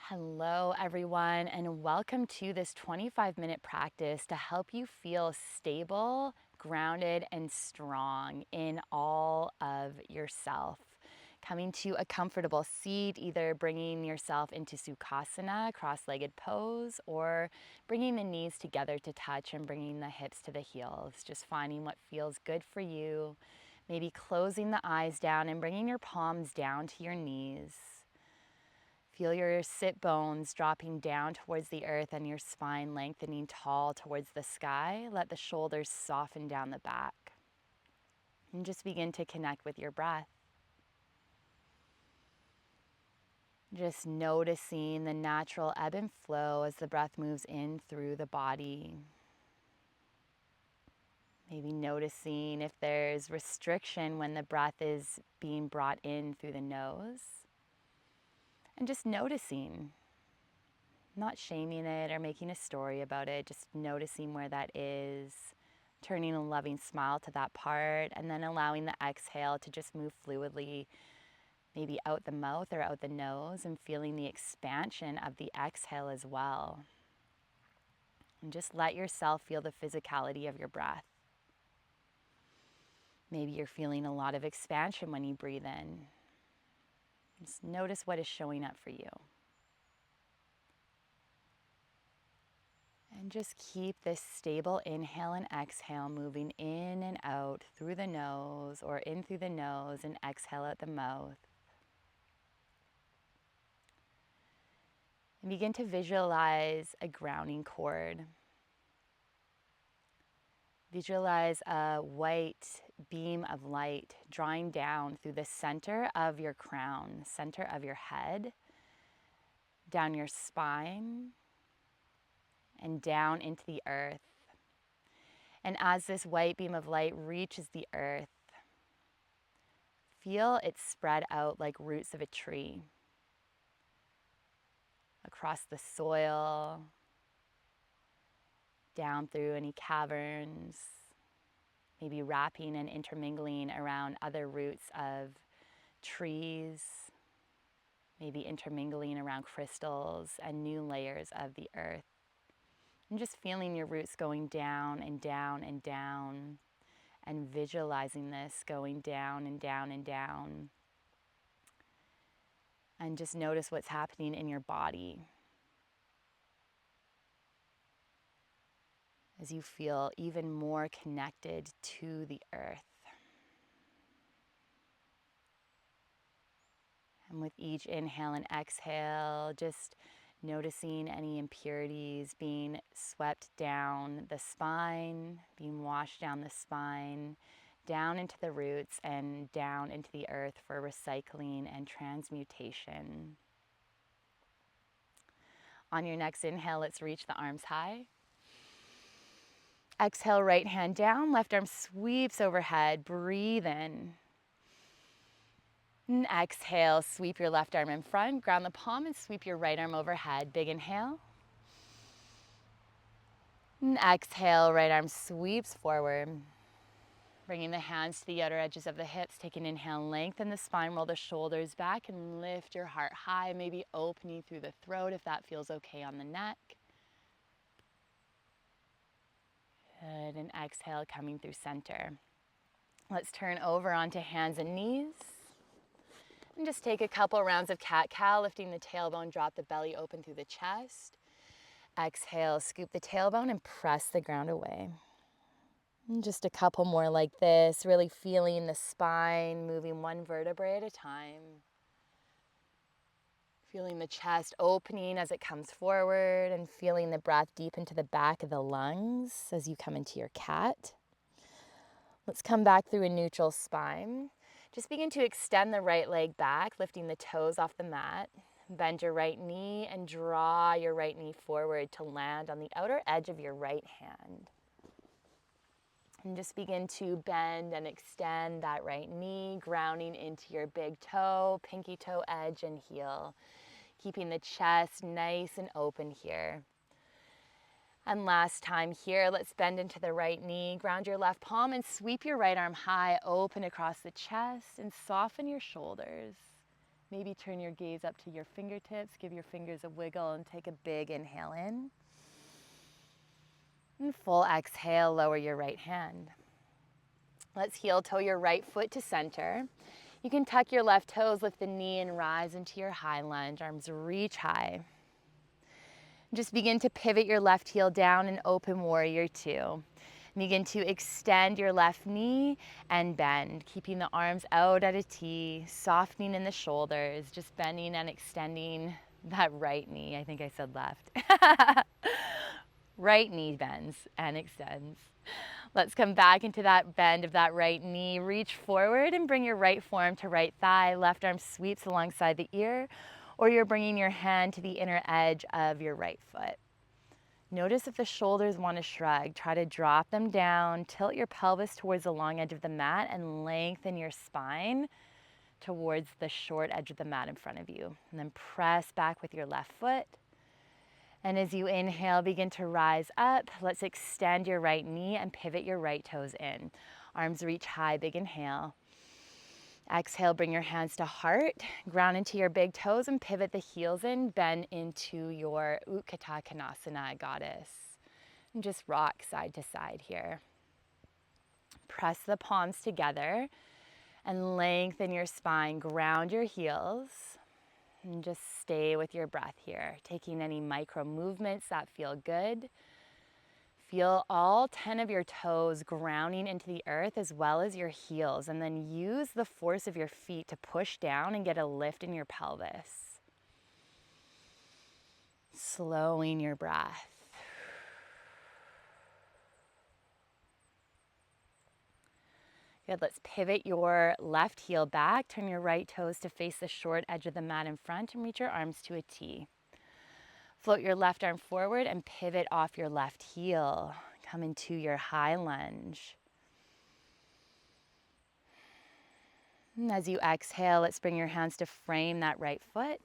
Hello, everyone, and welcome to this 25-minute practice to help you feel stable, grounded, and strong in all of yourself. Coming to a comfortable seat, either bringing yourself into Sukhasana, cross-legged pose, or bringing the knees together to touch and bringing the hips to the heels. Just finding what feels good for you. Maybe closing the eyes down and bringing your palms down to your knees. Feel your sit bones dropping down towards the earth and your spine lengthening tall towards the sky. Let the shoulders soften down the back. And just begin to connect with your breath. Just noticing the natural ebb and flow as the breath moves in through the body. Maybe noticing if there's restriction when the breath is being brought in through the nose. And just noticing. Not shaming it or making a story about it, just noticing where that is, turning a loving smile to that part, and then allowing the exhale to just move fluidly, maybe out the mouth or out the nose, and feeling the expansion of the exhale as well. And just let yourself feel the physicality of your breath. Maybe you're feeling a lot of expansion when you breathe in. Just notice what is showing up for you. And just keep this stable inhale and exhale moving in and out through the nose or in through the nose and exhale at the mouth. And begin to visualize a grounding cord. Visualize a white beam of light drawing down through the center of your crown, center of your head, down your spine, and down into the earth. And as this white beam of light reaches the earth, feel it spread out like roots of a tree across the soil, down through any caverns, maybe wrapping and intermingling around other roots of trees, maybe intermingling around crystals and new layers of the earth. And just feeling your roots going down and down and down, and visualizing this going down and down and down. And just notice what's happening in your body as you feel even more connected to the earth. And with each inhale and exhale, just noticing any impurities being swept down the spine, being washed down the spine, down into the roots and down into the earth for recycling and transmutation. On your next inhale, let's reach the arms high. Exhale, right hand down, left arm sweeps overhead. Breathe in. And exhale, sweep your left arm in front, ground the palm and sweep your right arm overhead. Big inhale. And exhale, right arm sweeps forward. Bringing the hands to the outer edges of the hips. Take an inhale, lengthen the spine, roll the shoulders back and lift your heart high, maybe opening through the throat if that feels okay on the neck. Good, and exhale, coming through center. Let's turn over onto hands and knees. And just take a couple rounds of cat-cow, lifting the tailbone, drop the belly open through the chest. Exhale, scoop the tailbone and press the ground away. And just a couple more like this, really feeling the spine moving one vertebrae at a time. Feeling the chest opening as it comes forward and feeling the breath deep into the back of the lungs as you come into your cat. Let's come back through a neutral spine. Just begin to extend the right leg back, lifting the toes off the mat. Bend your right knee and draw your right knee forward to land on the outer edge of your right hand. And just begin to bend and extend that right knee, grounding into your big toe, pinky toe edge and heel. Keeping the chest nice and open here. And last time here, let's bend into the right knee, ground your left palm and sweep your right arm high, open across the chest and soften your shoulders. Maybe turn your gaze up to your fingertips, give your fingers a wiggle and take a big inhale in. And full exhale, lower your right hand. Let's heel toe your right foot to center. You can tuck your left toes, lift the knee and rise into your high lunge. Arms reach high. Just begin to pivot your left heel down in open warrior two. Begin to extend your left knee and bend, keeping the arms out at a T, softening in the shoulders, just bending and extending that right knee. I think I said left. Right knee bends and extends. Let's come back into that bend of that right knee. Reach forward and bring your right forearm to right thigh. Left arm sweeps alongside the ear, or you're bringing your hand to the inner edge of your right foot. Notice if the shoulders want to shrug. Try to drop them down. Tilt your pelvis towards the long edge of the mat and lengthen your spine towards the short edge of the mat in front of you. And then press back with your left foot. And as you inhale, begin to rise up. Let's extend your right knee and pivot your right toes in. Arms reach high, big inhale. Exhale, bring your hands to heart, ground into your big toes and pivot the heels in, bend into your Utthita Konasana, goddess. And just rock side to side here. Press the palms together and lengthen your spine, ground your heels, and just stay with your breath here, taking any micro movements that feel good. Feel all 10 of your toes grounding into the earth as well as your heels, and then use the force of your feet to push down and get a lift in your pelvis. Slowing your breath. Good, let's pivot your left heel back, turn your right toes to face the short edge of the mat in front and reach your arms to a T. Float your left arm forward and pivot off your left heel. Come into your high lunge. And as you exhale, let's bring your hands to frame that right foot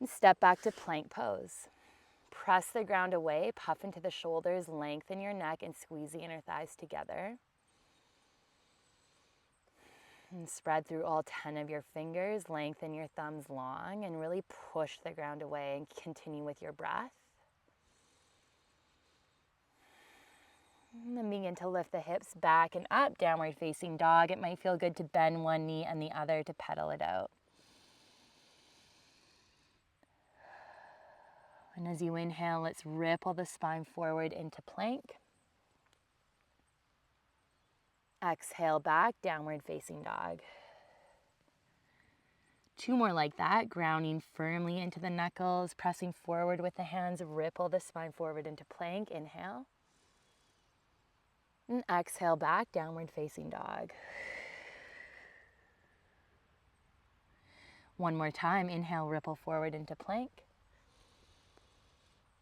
and step back to plank pose. Press the ground away, puff into the shoulders, lengthen your neck and squeeze the inner thighs together. And spread through all 10 of your fingers, lengthen your thumbs long and really push the ground away and continue with your breath. And then begin to lift the hips back and up, downward facing dog. It might feel good to bend one knee and the other to pedal it out. And as you inhale, let's ripple the spine forward into plank. Exhale back, downward facing dog. 2 more like that, grounding firmly into the knuckles, pressing forward with the hands, ripple the spine forward into plank. Inhale. And exhale back, downward facing dog. One more time, inhale, ripple forward into plank.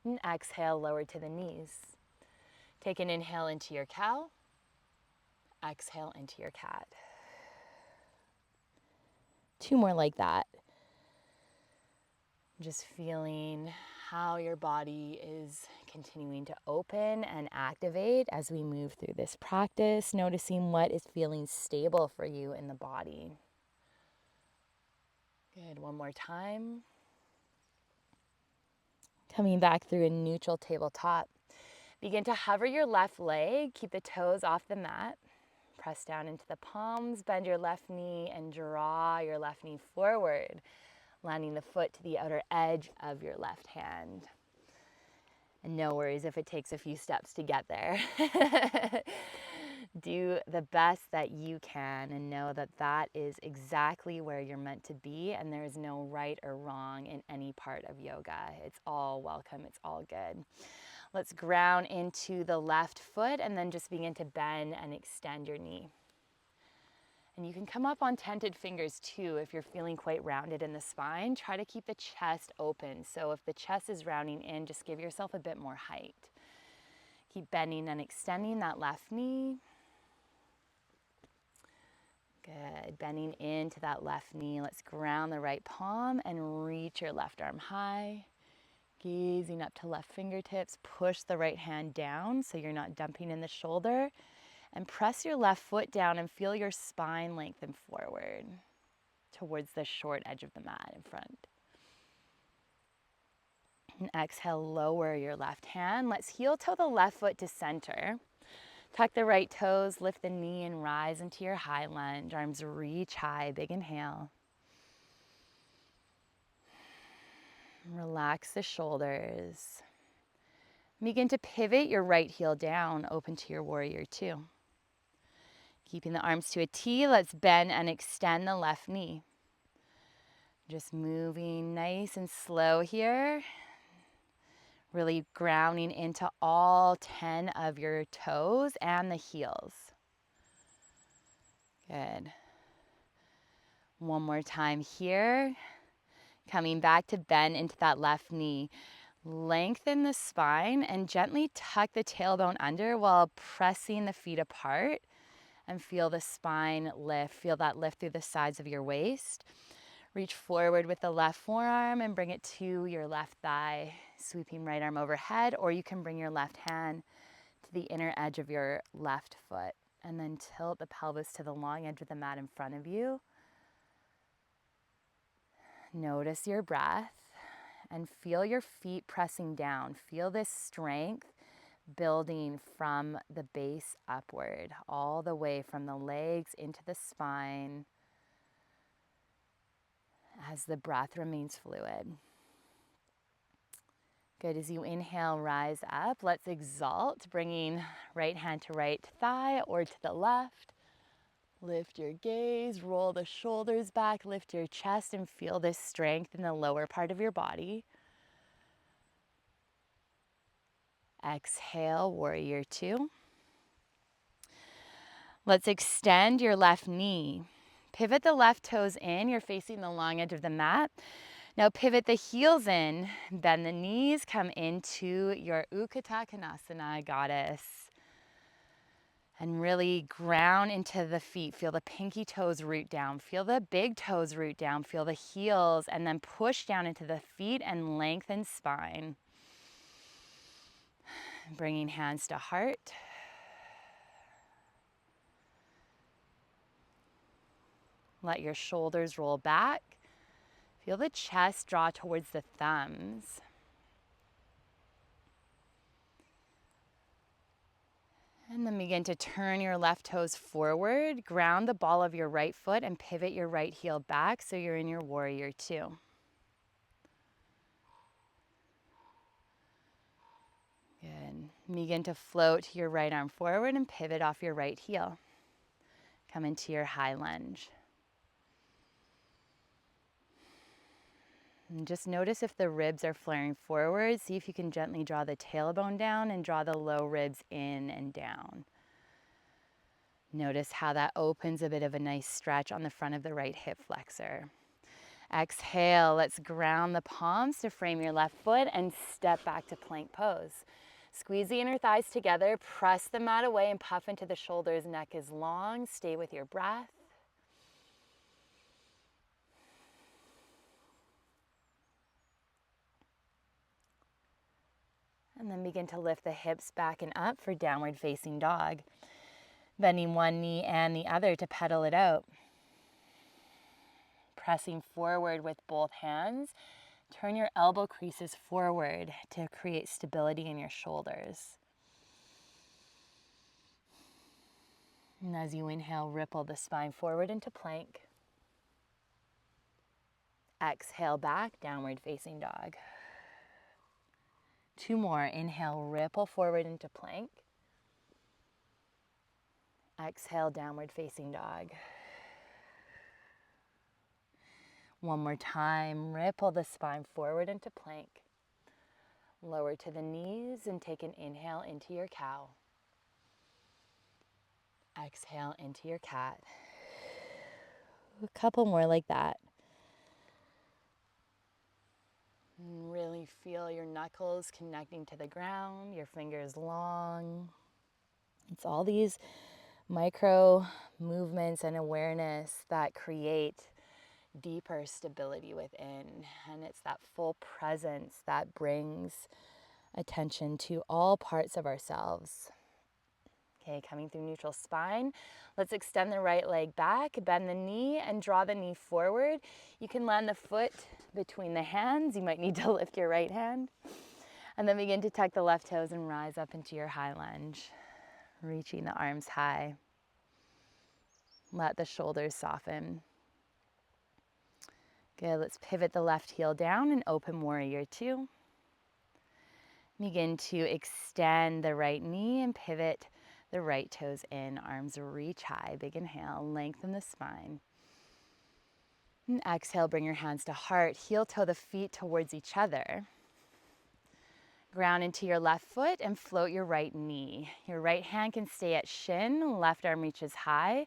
And exhale, lower to the knees. Take an inhale into your cow. Exhale into your cat. 2 more like that. Just feeling how your body is continuing to open and activate as we move through this practice, noticing what is feeling stable for you in the body. Good, one more time. Coming back through a neutral tabletop. Begin to hover your left leg, keep the toes off the mat. Press down into the palms, bend your left knee and draw your left knee forward, landing the foot to the outer edge of your left hand. And no worries if it takes a few steps to get there. Do the best that you can and know that that is exactly where you're meant to be, and there is no right or wrong in any part of yoga. It's all welcome, it's all good. Let's ground into the left foot and then just begin to bend and extend your knee. And you can come up on tented fingers too if you're feeling quite rounded in the spine. Try to keep the chest open. So if the chest is rounding in, just give yourself a bit more height. Keep bending and extending that left knee. Good, bending into that left knee. Let's ground the right palm and reach your left arm high. Gazing up to left fingertips, push the right hand down so you're not dumping in the shoulder. And press your left foot down and feel your spine lengthen forward towards the short edge of the mat in front. And exhale, lower your left hand. Let's heel toe the left foot to center. Tuck the right toes, lift the knee and rise into your high lunge. Arms reach high, big inhale. Relax the shoulders. Begin to pivot your right heel down, open to your warrior two. Keeping the arms to a T, let's bend and extend the left knee. Just moving nice and slow here. Really grounding into all 10 of your toes and the heels. Good. One more time here. Coming back to bend into that left knee. Lengthen the spine and gently tuck the tailbone under while pressing the feet apart. And feel the spine lift. Feel that lift through the sides of your waist. Reach forward with the left forearm and bring it to your left thigh. Sweeping right arm overhead, or you can bring your left hand to the inner edge of your left foot. And then tilt the pelvis to the long edge of the mat in front of you. Notice your breath and feel your feet pressing down. Feel this strength building from the base upward, all the way from the legs into the spine as the breath remains fluid. Good. As you inhale, rise up. Let's exalt, bringing right hand to right thigh or to the left. Lift your gaze, roll the shoulders back, lift your chest, and feel this strength in the lower part of your body. Exhale, warrior two. Let's extend your left knee. Pivot the left toes in. You're facing the long edge of the mat. Now pivot the heels in, bend the knees, come into your Utthita Konasana, goddess. And really ground into the feet. Feel the pinky toes root down. Feel the big toes root down. Feel the heels, and then push down into the feet and lengthen spine. Bringing hands to heart. Let your shoulders roll back. Feel the chest draw towards the thumbs. And then begin to turn your left toes forward. Ground the ball of your right foot and pivot your right heel back so you're in your warrior two. Good. Begin to float your right arm forward and pivot off your right heel. Come into your high lunge. And just notice if the ribs are flaring forward. See if you can gently draw the tailbone down and draw the low ribs in and down. Notice how that opens a bit of a nice stretch on the front of the right hip flexor. Exhale, let's ground the palms to frame your left foot and step back to plank pose. Squeeze the inner thighs together, press the mat away and puff into the shoulders. Neck is long, stay with your breath. And then begin to lift the hips back and up for downward facing dog. Bending one knee and the other to pedal it out. Pressing forward with both hands. Turn your elbow creases forward to create stability in your shoulders. And as you inhale, ripple the spine forward into plank. Exhale back, downward facing dog. Two more. Inhale, ripple forward into plank. Exhale, downward facing dog. One more time. Ripple the spine forward into plank. Lower to the knees and take an inhale into your cow. Exhale into your cat. A couple more like that. And really feel your knuckles connecting to the ground, your fingers long. It's all these micro movements and awareness that create deeper stability within. And it's that full presence that brings attention to all parts of ourselves. Okay, coming through neutral spine. Let's extend the right leg back, bend the knee, and draw the knee forward. You can land the foot between the hands. You might need to lift your right hand. And then begin to tuck the left toes and rise up into your high lunge, reaching the arms high. Let the shoulders soften. Good, let's pivot the left heel down and open warrior two. Begin to extend the right knee and pivot the right toes in, arms reach high. Big inhale, lengthen the spine. And exhale, bring your hands to heart. Heel toe the feet towards each other. Ground into your left foot and float your right knee. Your right hand can stay at shin, left arm reaches high,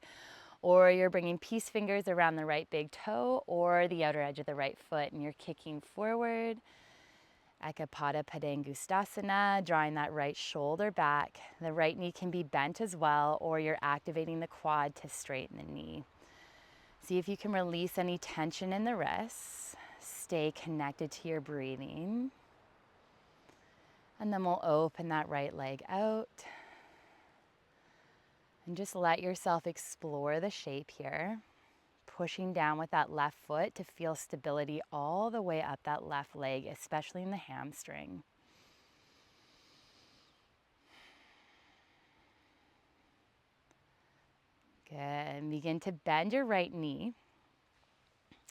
or you're bringing peace fingers around the right big toe or the outer edge of the right foot, and you're kicking forward. Ekapada Padangustasana, drawing that right shoulder back. The right knee can be bent as well, or you're activating the quad to straighten the knee. See if you can release any tension in the wrists. Stay connected to your breathing. And then we'll open that right leg out. And just let yourself explore the shape here. Pushing down with that left foot to feel stability all the way up that left leg, especially in the hamstring. Good. And begin to bend your right knee,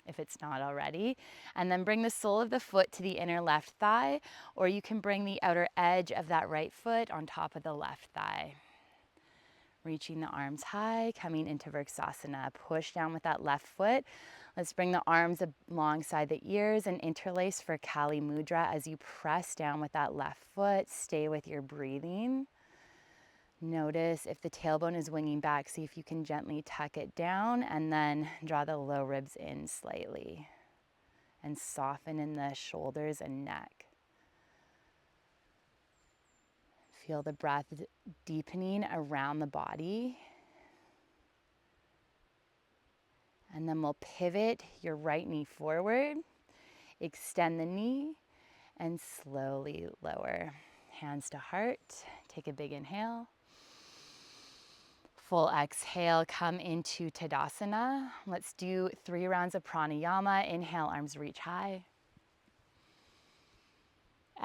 if it's not already, and then bring the sole of the foot to the inner left thigh, or you can bring the outer edge of that right foot on top of the left thigh. Reaching the arms high, coming into Vrksasana. Push down with that left foot. Let's bring the arms alongside the ears and interlace for Kali Mudra as you press down with that left foot. Stay with your breathing. Notice if the tailbone is winging back, see if you can gently tuck it down and then draw the low ribs in slightly and soften in the shoulders and neck. Feel the breath deepening around the body. And then we'll pivot your right knee forward, extend the knee, and slowly lower. Hands to heart. Take a big inhale. Full exhale, come into Tadasana. Let's do 3 rounds of pranayama. Inhale, arms reach high.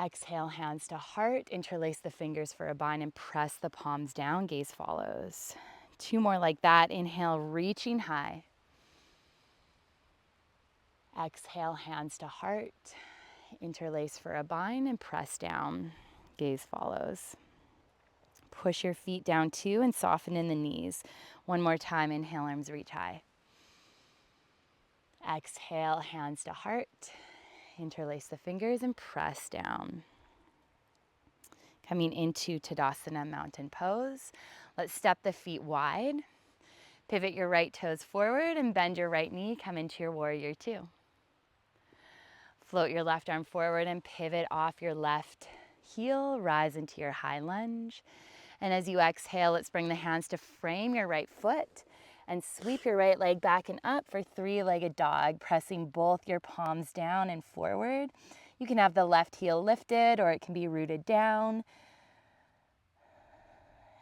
Exhale, hands to heart. Interlace the fingers for a bind and press the palms down. Gaze follows. 2 more like that. Inhale, reaching high. Exhale, hands to heart. Interlace for a bind and press down. Gaze follows. Push your feet down too and soften in the knees. 1 more time. Inhale, arms reach high. Exhale, hands to heart. Interlace the fingers and press down. Coming into Tadasana, mountain pose. Let's step the feet wide. Pivot your right toes forward and bend your right knee. Come into your warrior two. Float your left arm forward and pivot off your left heel. Rise into your high lunge. And as you exhale, let's bring the hands to frame your right foot and sweep your right leg back and up for 3-legged dog, pressing both your palms down and forward. You can have the left heel lifted or it can be rooted down.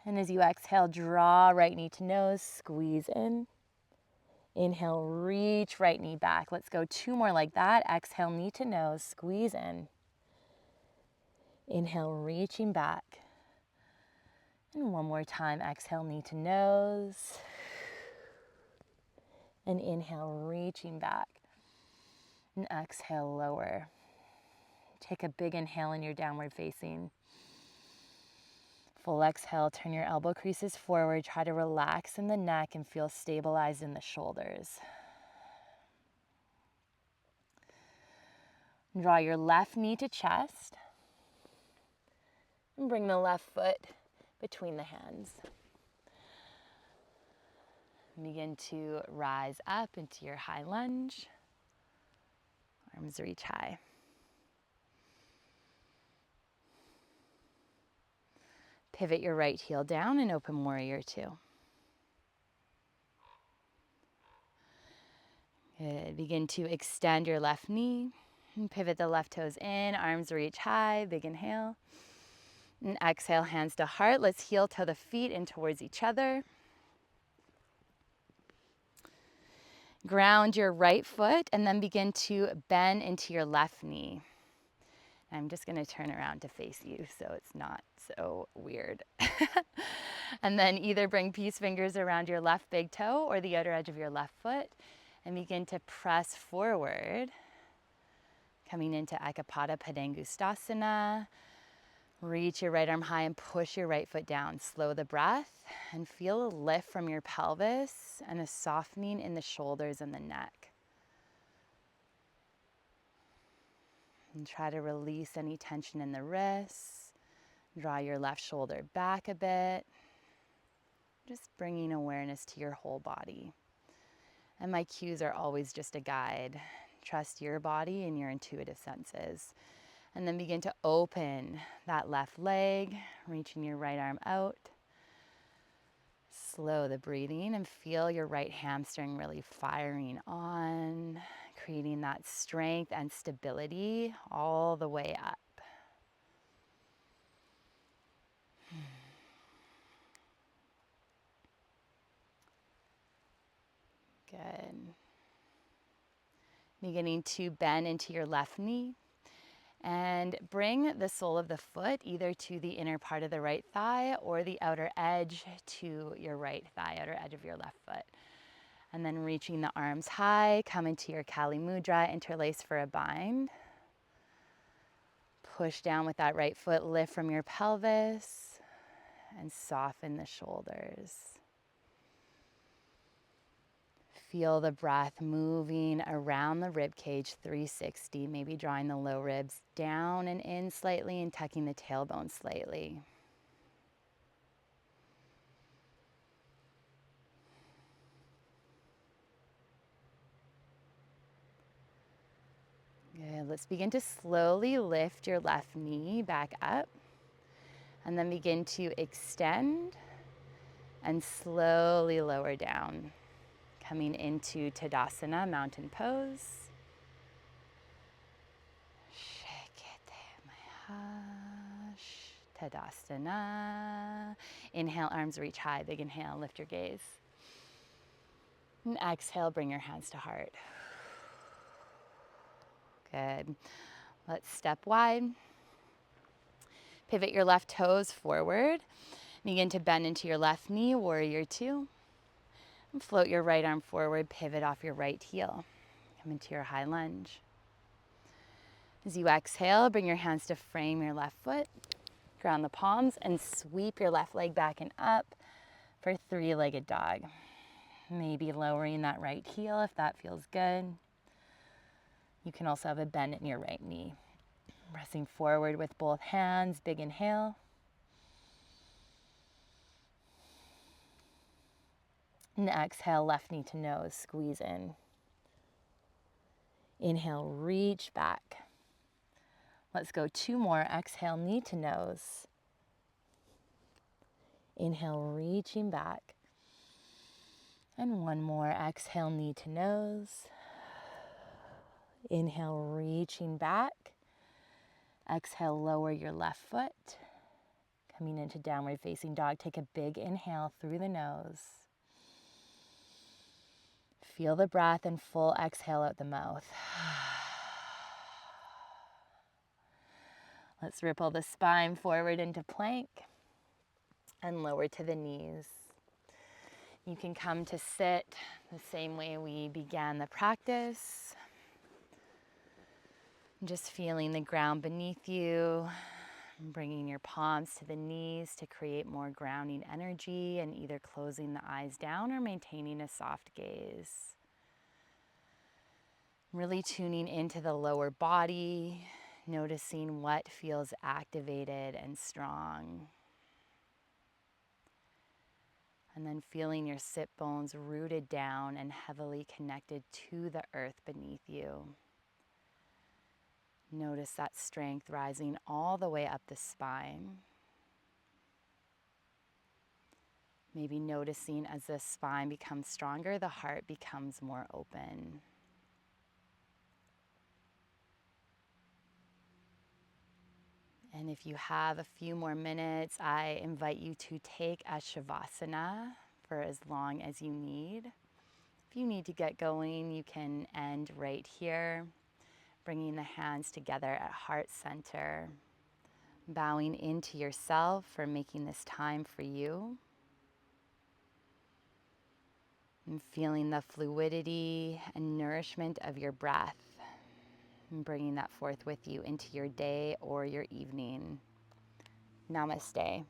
And as you exhale, draw right knee to nose, squeeze in. Inhale, reach right knee back. Let's go 2 more like that. Exhale, knee to nose, squeeze in. Inhale, reaching back. And 1 more time, exhale, knee to nose. And inhale, reaching back. And exhale, lower. Take a big inhale in your downward facing. Full exhale, turn your elbow creases forward. Try to relax in the neck and feel stabilized in the shoulders. Draw your left knee to chest. And bring the left foot between the hands. Begin to rise up into your high lunge. Arms reach high. Pivot your right heel down and open warrior two. Good. Begin to extend your left knee and pivot the left toes in. Arms reach high. Big inhale. And exhale, hands to heart. Let's heel toe the feet in towards each other. Ground your right foot and then begin to bend into your left knee. I'm just going to turn around to face you so it's not so weird. And then either bring peace fingers around your left big toe or the outer edge of your left foot and begin to press forward, coming into Ekapada Padangusthasana. Reach your right arm high and push your right foot down. Slow the breath and feel a lift from your pelvis and a softening in the shoulders and the neck. And try to release any tension in the wrists. Draw your left shoulder back a bit. Just bringing awareness to your whole body. And my cues are always just a guide. Trust your body and your intuitive senses. And then begin to open that left leg, reaching your right arm out. Slow the breathing and feel your right hamstring really firing on, creating that strength and stability all the way up. Good. Beginning to bend into your left knee. And bring the sole of the foot either to the inner part of the right thigh or the outer edge to your right thigh, outer edge of your left foot. And then reaching the arms high, come into your Kali Mudra, interlace for a bind. Push down with that right foot, lift from your pelvis, and soften the shoulders. Feel the breath moving around the rib cage 360, maybe drawing the low ribs down and in slightly and tucking the tailbone slightly. Good. Let's begin to slowly lift your left knee back up and then begin to extend and slowly lower down. Coming into Tadasana, mountain pose. Tadasana. Inhale, arms reach high. Big inhale, lift your gaze. And exhale, bring your hands to heart. Good. Let's step wide. Pivot your left toes forward. Begin to bend into your left knee, warrior two. And float your right arm forward, pivot off your right heel. Come into your high lunge. As you exhale, bring your hands to frame your left foot. Ground the palms and sweep your left leg back and up for three-legged dog. Maybe lowering that right heel if that feels good. You can also have a bend in your right knee. Pressing forward with both hands, big inhale. And exhale, left knee to nose, squeeze in. Inhale, reach back. Let's go two more. Exhale, knee to nose. Inhale, reaching back. And one more. Exhale, knee to nose. Inhale, reaching back. Exhale, lower your left foot. Coming into downward facing dog, take a big inhale through the nose. Feel the breath and full exhale out the mouth. Let's ripple the spine forward into plank and lower to the knees. You can come to sit the same way we began the practice. Just feeling the ground beneath you, bringing your palms to the knees to create more grounding energy and either closing the eyes down or maintaining a soft gaze. Really tuning into the lower body, noticing what feels activated and strong. And then feeling your sit bones rooted down and heavily connected to the earth beneath you. Notice that strength rising all the way up the spine. Maybe noticing as the spine becomes stronger, the heart becomes more open. And if you have a few more minutes, I invite you to take a Shavasana for as long as you need. If you need to get going, you can end right here, bringing the hands together at heart center, bowing into yourself for making this time for you, and feeling the fluidity and nourishment of your breath, and bringing that forth with you into your day or your evening. Namaste.